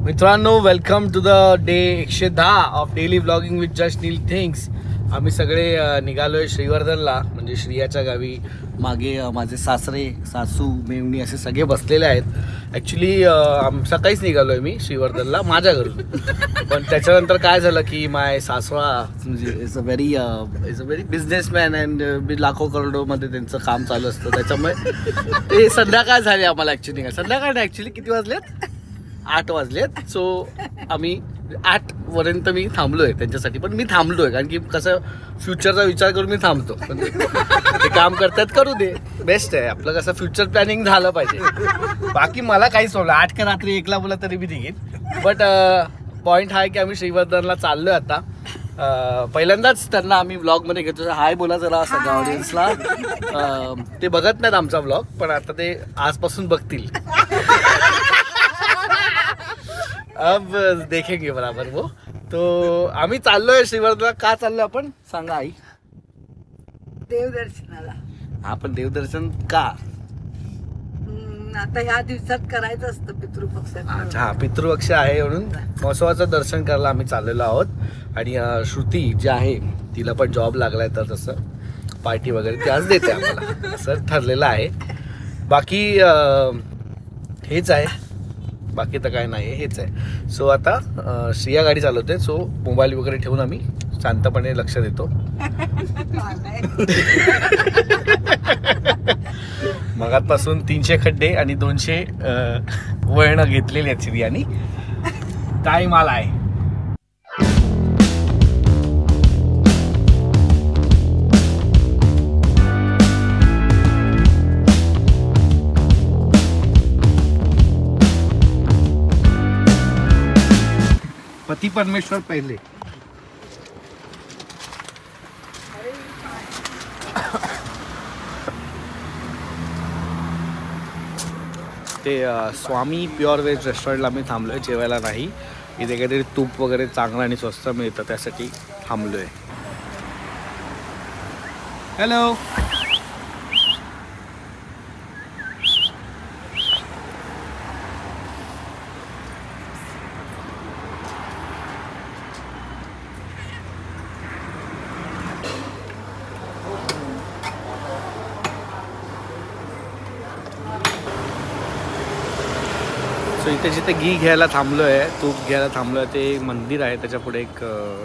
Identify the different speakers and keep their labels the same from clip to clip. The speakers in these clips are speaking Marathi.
Speaker 1: मित्रांनो, welcome to the day 110 of daily vlogging with just Neel things. आम्ही सगळे निघालोय श्रीवर्धनला, म्हणजे श्रियाच्या गावी. मागे माझे सासरे, सासू, मेवणी असे सगळे बसलेले आहेत. ॲक्च्युली सकाळीच निघालोय मी श्रीवर्धनला माझ्या घरून. पण त्याच्यानंतर काय झालं की माय सासरा म्हणजे is a very businessman and लाखो करोडोमध्ये त्यांचं काम चालू असतं. त्याच्यामुळे ते संध्याकाळ झाली आम्हाला. ॲक्च्युली संध्याकाळ नाही, ॲक्च्युली किती वाजलेत? 8 वाजलेत. सो आम्ही 8 पर्यंत मी थांबलोय त्यांच्यासाठी. पण मी थांबलोय कारण की कसं फ्युचरचा विचार करून मी थांबतो. पण ते काम करतात, करू दे, बेस्ट आहे आपलं. कसं फ्युचर प्लॅनिंग झालं पाहिजे. बाकी मला काहीच प्रॉब्लेम, 8 का रात्री 1ला बोला तरी मी निघेन. बट पॉईंट हा आहे की आम्ही श्रीवर्धनला चाललोय आता. पहिल्यांदाच त्यांना आम्ही व्लॉगमध्ये घेतो. हाय बोला जरा सगळ्या ऑडियन्सला. ते बघत नाहीत आमचा व्लॉग, पण आता ते आजपासून बघतील. अब देखेंगे बराबर वो. तो आम्ही चाललोय श्रीवर्धनला. का चाललोय आपण सांगा आई?
Speaker 2: देवदर्शनाला.
Speaker 1: आपण देवदर्शन का
Speaker 2: आता ह्या दिवसात करायचं असतं पितृपक्ष.
Speaker 1: अच्छा, पितृपक्ष आहे म्हणून महोत्सवाचं दर्शन करायला आम्ही चाललेलो आहोत. आणि श्रुती जी आहे तिला पण जॉब लागलाय, तर तसं पार्टी वगैरे ती आज देते आम्हाला, असं ठरलेलं आहे. बाकी हेच आहे, बाकी तर काय नाही, हेच आहे. सो आता श्रिया गाडी चालवते. सो मोबाईल वगैरे ठेवून आम्ही शांतपणे लक्ष देतो. मगातपासून 300 खड्डे आणि 200 वळणं घेतलेली आहेत श्रियानी. टाइम आला आहे. पति परमेश्वर पहिले. ते स्वामी प्युअर व्हेज रेस्टॉरंटला आम्ही थांबलोय. जेवायला नाही, इथे काहीतरी तूप वगैरे चांगलं आणि स्वस्त मिळतं, त्यासाठी थांबलोय. हॅलो. सो इथे जिथे घी घ्यायला थांबलो आहे, तूप घ्यायला थांबलो आहे, ते मंदिर आहे. त्याच्या पुढे एक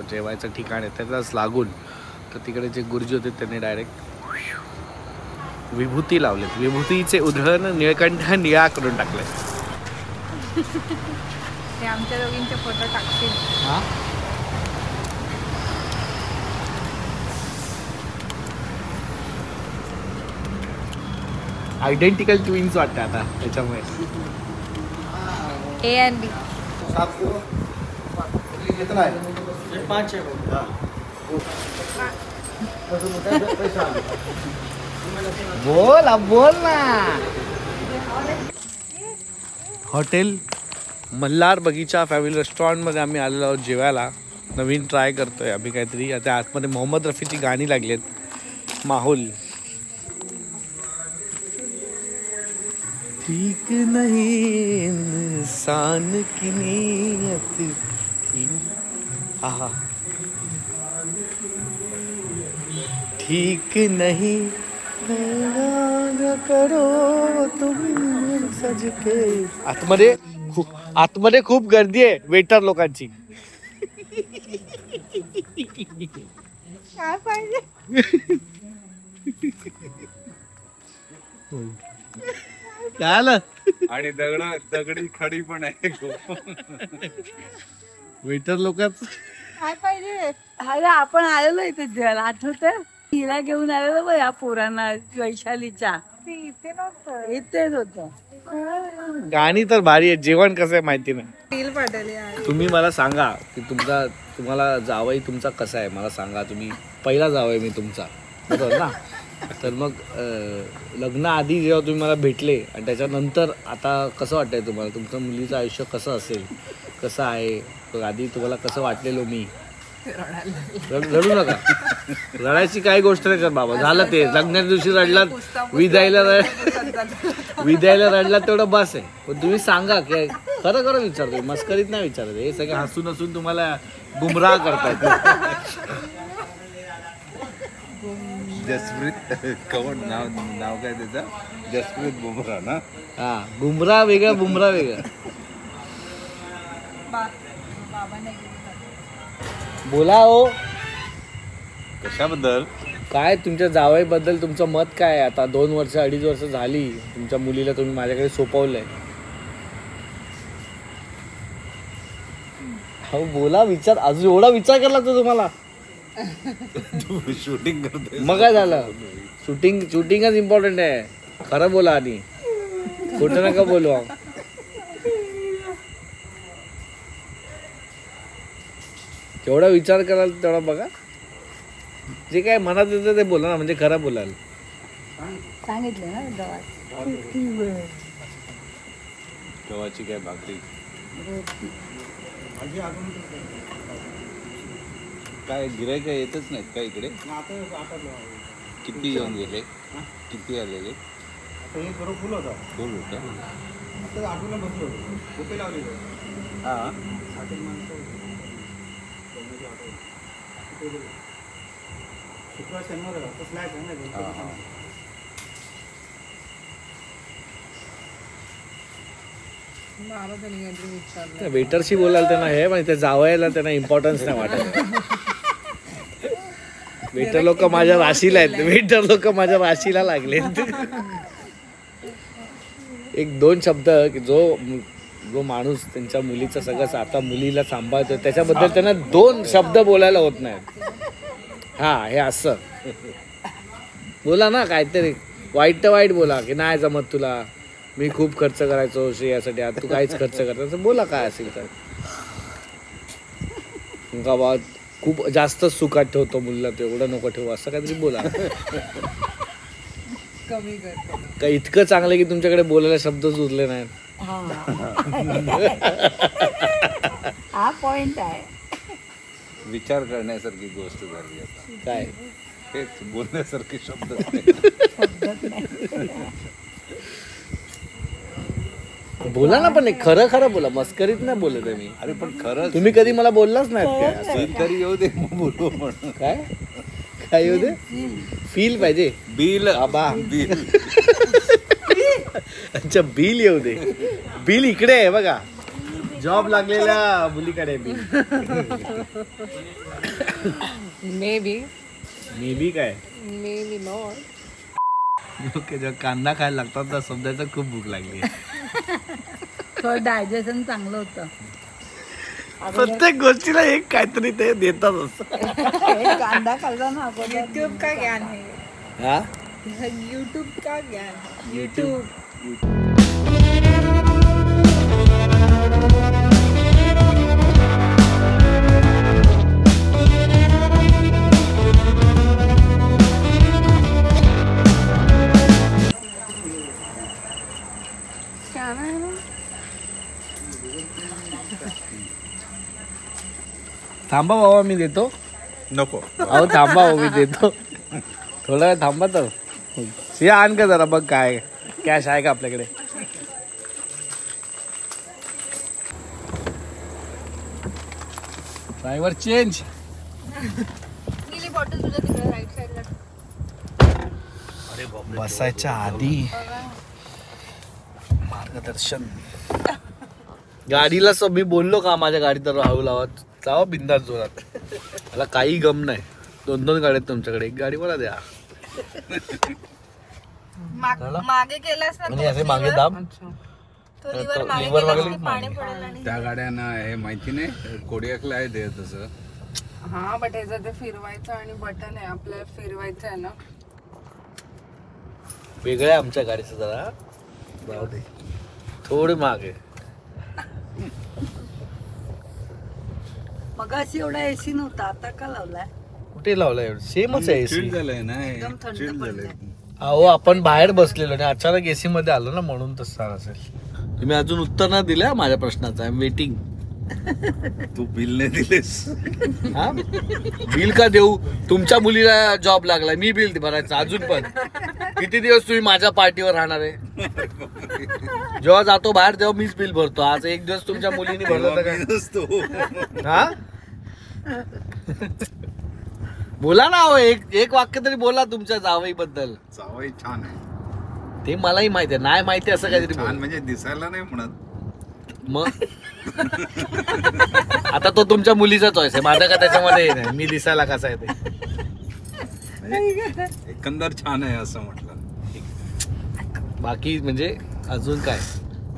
Speaker 1: जेवायचं ठिकाण आहे. त्याचाच लागून तर तिकडे जे गुरुजी होते त्यांनी डायरेक्ट विभूती लावलेत. विभूतीचे उधळण निळकंठ निळा करून टाकले.
Speaker 2: ते आमच्या दोघींचे फोटो टाकतील.
Speaker 1: हां, आयडेंटिकल ट्विन्स वाटतं आता त्याच्यामुळे.
Speaker 2: ए एंड बी.
Speaker 1: कितना है? 5 है. बोल, अब बोल ना. हॉटेल मल्हार बगीचा फॅमिली रेस्टॉरंटमध्ये आम्ही आलेलो आहोत जेवायला. नवीन ट्राय करतोय आम्ही काहीतरी. आता आतमध्ये मोहम्मद रफीची गाणी लागली आहेत. माहोल ठीक नहीं इंसान की नीयत आहा ठीक नहीं करो तुम सज के. आतमध्ये खूप गर्दी आहे वेटर लोकांची.
Speaker 2: काय पाहिजे?
Speaker 1: काय आलं?
Speaker 3: आणि दगडी खडी पण आहे.
Speaker 1: वेटर लोकांच
Speaker 2: काय पाहिजे? अरे आपण आलेलो इथे जेवायला, आठवतं? हिला घेऊन आलेलो बघ या पोरांना, वैशालीच्या. इथे नव्हतं, इथेच होतं.
Speaker 1: गाणी तर भारी आहे. जेवण कसं आहे माहिती नाही.
Speaker 2: रील पाठवली.
Speaker 1: तुम्ही मला सांगा की तुम्हाला जावई तुमचा कसा आहे, मला सांगा. तुम्ही पहिला जावई मी तुमचा, बरोबर ना? तर मग लग्न आधी जेव्हा तुम्ही मला भेटले आणि त्याच्यानंतर आता कसं वाटतंय तुम्हाला? तुमचं मुलीचं आयुष्य कसं असेल, कसं आहे? आधी तुम्हाला कसं वाटलेलो मी? रडू नका. रडायची काही गोष्ट नाही बाबा. झालं ते लग्नाच्या दिवशी रडलात, विदायला रडला तेवढं बस आहे. पण तुम्ही सांगा की खरं खरं विचारतोय, मस्करीत नाही विचारत. हे सगळे हसून हसून तुम्हाला गुमराह करतायत.
Speaker 3: जसप्रीत कवड नाव काय त्याचं, जसप्रीत बुमराह ना.
Speaker 1: हा, गुमराह वेगळं बुमराह वेगळं. बोला हो,
Speaker 3: कशाबद्दल?
Speaker 1: काय तुमच्या जावईबद्दल तुमचं मत काय? आता 2 वर्ष 2.5 वर्ष झाली तुमच्या मुलीला तुम्ही माझ्याकडे सोपवलंय. हो बोला, विचार. अजून एवढा विचार करला तो तुम्हाला?
Speaker 3: तू शूटिंग करतोय?
Speaker 1: मग काय झालं? शूटिंगच इम्पॉर्टंट आहे. खरं बोला आणि खोटं नका बोलू. जेवढा विचार कराल तेवढा बघा. जे काय मनात येतं ते बोला ना, म्हणजे खरं बोलाल.
Speaker 2: सांगितलं ना गावात.
Speaker 3: गव्हाची काय भाकरी काय गिरायक येतच नाहीत का इकडे? किती येऊन गेले? किती आलेले? फुल होता. हा,
Speaker 1: वेटरशी बोलायला त्यांना हे पण ते जावयाला त्यांना इम्पॉर्टन्स नाही वाटत. वेटर लोक माझ्या राशीला आहेत. वेटर लोक माझ्या राशीला लागले. 1-2 शब्द की जो माणूस त्यांच्या मुलीचं सगळं आता मुलीला सांभाळतो त्याच्याबद्दल त्यांना 2 शब्द बोलायला होत नाहीत. हा, हे असं बोला ना, काहीतरी वाईट तर वाईट बोला की नाही जमत तुला, मी खूप खर्च करायचो श्रेयासाठी, आता तू काहीच खर्च करतो. बोला काय असेल तर. गावात खूप जास्त सुखात ठेवतो मुलीला, तो एवढं नको ठेवू असं काहीतरी बोला.
Speaker 2: कमी करतो
Speaker 1: का इतकं चांगलं की तुमच्याकडे बोलायला शब्दच उरले नाहीत.
Speaker 2: हा पॉइंट आहे.
Speaker 3: विचार करण्यासारखी गोष्ट झाली आता.
Speaker 1: काय
Speaker 3: हेच बोलण्यासारखे शब्द
Speaker 1: बोला ना, पण खरं खरं बोला, मस्करीत नाही बोलत आहे मी.
Speaker 3: अरे पण खरंच
Speaker 1: तुम्ही कधी मला बोललाच नाहीत काय असं?
Speaker 3: बिल तरी येऊ दे मग बोलू. पण
Speaker 1: काय काय येऊ दे, फील पाहिजे.
Speaker 3: बिल
Speaker 1: आबा
Speaker 3: बिल
Speaker 1: अच्छा, बिल येऊ दे. बिल इकडे आहे बघा, जॉब लागलेल्या मुलीकडे बिल.
Speaker 2: मे बी
Speaker 1: काय
Speaker 2: नॉट.
Speaker 1: ओके, जेव्हा कांदा खायला लागतात तर समजायचं खूप भूक लागली.
Speaker 2: थोडं डायजेशन चांगलं होतं.
Speaker 1: प्रत्येक गोष्टीला एक काहीतरी ते देतातच.
Speaker 2: कांदा खाल्ला ना आपण.
Speaker 4: यूट्यूब का ज्ञान है,
Speaker 1: हा,
Speaker 4: यूट्यूब का ज्ञान है. यूट्यूब
Speaker 1: थांबा बाबा मी देतो.
Speaker 3: नको.
Speaker 1: अहो थांबा हो, मी देतो. थोडा वेळ थांबा तर. हे आण का जरा, बघ काय कॅश आहे का आपल्याकडे. Driver change.
Speaker 4: बॉटल तुझ्या तिकडे राईट साईडला.
Speaker 1: बसायच्या आधी मार्गदर्शन. गाडीला मी बोललो का माझ्या गाडीत हळू लावत जावा, बिंदास जोरात. मला काही गम नाही. 2-2 गाड्या आहेत तुमच्याकडे, एक गाडी मला द्या.
Speaker 4: मागे केलास ना
Speaker 1: म्हणजे असे मागे दाब.
Speaker 4: तो लिव्हर मागे
Speaker 1: लिव्हर
Speaker 4: केलास
Speaker 1: मागे
Speaker 4: की पाणी पडेल. आणि
Speaker 3: त्या गाड्यांना हे माहिती नाही, कोडियाकला आहे ते तसं.
Speaker 5: हा, बट ह्याचं ते फिरवायचं आणि बटन आहे आपल्याला फिरवायचं आहे ना.
Speaker 1: वेगळं आहे आमच्या गाडीचं जरा. जाऊ दे, थोडे मागे.
Speaker 2: मग अशी एवढा एसी नव्हता, आता का लावलाय?
Speaker 1: कुठे लावलाय? सेमच आहे एसी.
Speaker 3: चिल झालंय ना हे.
Speaker 2: एकदम थंड
Speaker 3: चिल
Speaker 2: पडलंय.
Speaker 3: झालंय.
Speaker 1: अहो आपण बाहेर बसलेलो आणि अचानक एसी मध्ये आलो ना, म्हणून तसं असेल. तुम्ही अजून उत्तर नाही दिलं माझ्या प्रश्नाचं. I am waiting.
Speaker 3: तू बिल नाही दिलेस.
Speaker 1: हा, बिल का देऊ? तुमच्या मुलीला जॉब लागला, मी बिल भरायचं अजून पण. किती दिवस तुम्ही माझ्या पार्टीवर राहणार आहे? जेव्हा जातो बाहेर तेव्हा मीच बिल भरतो. आज एक दिवस तुमच्या मुलीने भरलं तर काय? हा बोला ना हो, एक वाक्य तरी बोला तुमच्या जावई बद्दल.
Speaker 3: जावई छान आहे
Speaker 1: ते मलाही माहिती आहे. नाही माहिती असं काहीतरी बोल.
Speaker 3: छान म्हणजे दिसायला नाही म्हणत.
Speaker 1: मग आता तो तुमच्या मुलीचा चॉईस आहे, माझा का त्याच्यामध्ये नाही. मी दिसायला कसा आहे ते
Speaker 3: एकंदर छान आहे असं म्हटलं.
Speaker 1: बाकी म्हणजे अजून काय?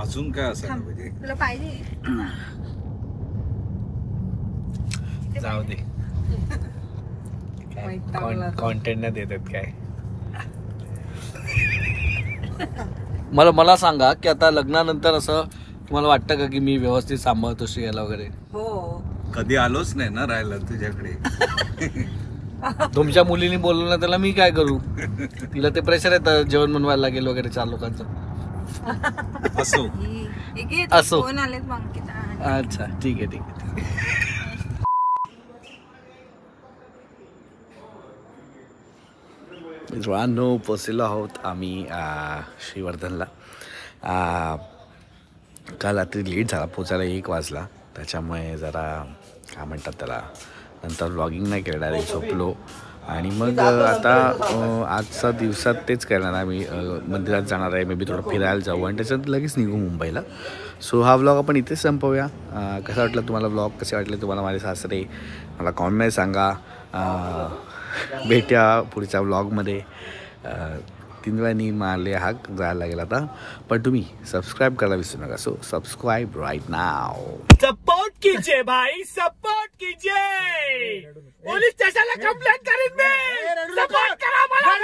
Speaker 3: अजून काय असायला पाहिजे?
Speaker 4: तुला पाहिजे
Speaker 1: जाऊ दे, कॉन्टेंट नाही देतात काय. मला सांगा की आता लग्नानंतर असं तुम्हाला वाटतं का की मी व्यवस्थित सांभाळतो श्रेयाला वगैरे?
Speaker 2: हो.
Speaker 3: कधी आलोच नाही ना राहायला तुझ्याकडे.
Speaker 1: तुमच्या मुलीने बोललं ना त्याला मी काय करू? तिला ते प्रेशर येतं जेवण बनवायला लागेल वगैरे 4 लोकांचं.
Speaker 3: असो
Speaker 1: असो.
Speaker 4: फोन आलेत मग.
Speaker 1: अच्छा ठीक आहे. मित्रांनो पोचलेलो आहोत आम्ही श्रीवर्धनला. काल रात्री लेट झाला पोचायला, 1 वाजला. त्याच्यामुळे जरा काय म्हणतात त्याला नंतर व्लॉगिंग नाही केलं, डायरेक्ट झोपलो. आणि मग आता आजचा दिवसात तेच करणार आहे. मी मंदिरात जाणार आहे, मे बी थोडं फिरायला जाऊ आणि त्याच्यात लगेच निघू मुंबईला. सो हा व्लॉग आपण इथेच संपवूया. कसा वाटला तुम्हाला व्लॉग? कसे वाटले तुम्हाला माझे सासरे? मला कॉमेंटमध्ये सांगा. भेटूया पुढच्या व्लॉगमध्ये. 3 वेळानी मारले हाक जायला लागेल आता, पण तुम्ही सबस्क्राईब करायला विसरू नका. सो सबस्क्राईब राईट नाव.
Speaker 6: सपोर्ट कीजिए भाई, सपोर्ट कीजिए. पुलिस स्टेशनला कंप्लेंट करीन मी. सपोर्ट करा मला.